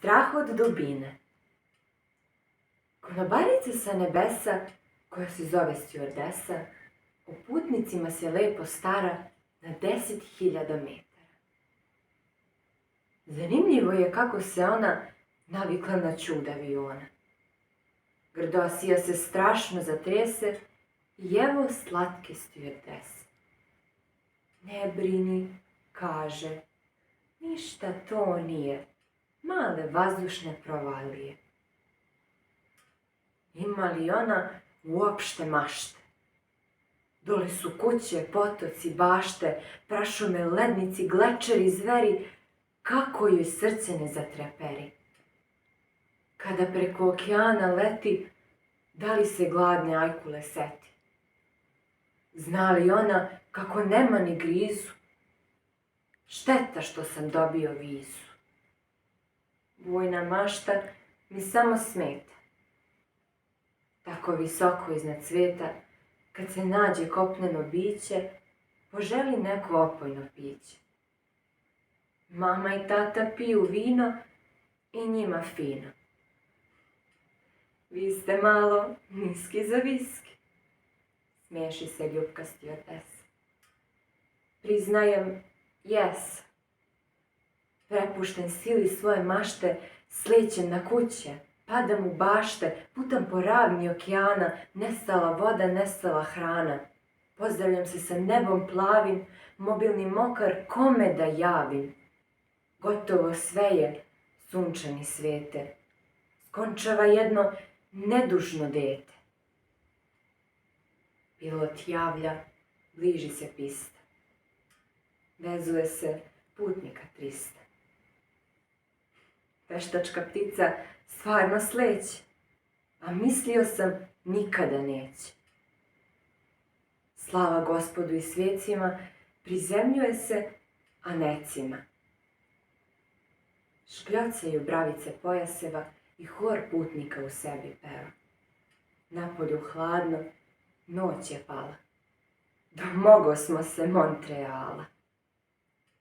Strah od dubine. Konobarica sa nebesa, koja se zove stjuardesa, o putnicima se lepo stara na 10.000 metara. Zanimljivo je kako se ona navikla na čud aviona. Grdosija se strašno zatrese i evo slatke stjuardese. Ne brini, kaže, ništa to nije, male vazdušne provalije. Ima li ona uopšte mašte? Dole su kuće, potoci, bašte, prašume, lednici, glečeri, zveri, kako joj srce ne zatreperi. Kada preko okeana leti, da li se gladne ajkule seti? Zna li ona kako nema ni grizu? Šteta što sam dobio vizu. Vojna mašta mi samo smeta. Tako visoko iznad sveta, kad se nađe kopneno biće, poželi neko opojno piće. Mama i tata piju vino i njima fino. Vi ste malo niski za viski, smiješi se ljupka stjuardesa. Priznajem, jes. Prepušten sili svoje mašte, slećem na kuće, padam u bašte, putam po ravni okeana, nestala voda, nestala hrana. Pozdravljam se sa nebom plavim, mobilni mokar, kome da javim? Gotovo sve je, sunčani svete. Skončava jedno nedužno dete. Pilot javlja, bliži se pista. Vezuje se putnika 300. Veštačka ptica stvarno sleće, a mislio sam nikada neće. Slava Gospodu i svecima, prizemljuje se, a necima. Škljocaju bravice pojaseva i hor putnika u sebi peva. Napolju hladno, noć je pala. Domogo smo se Montreala.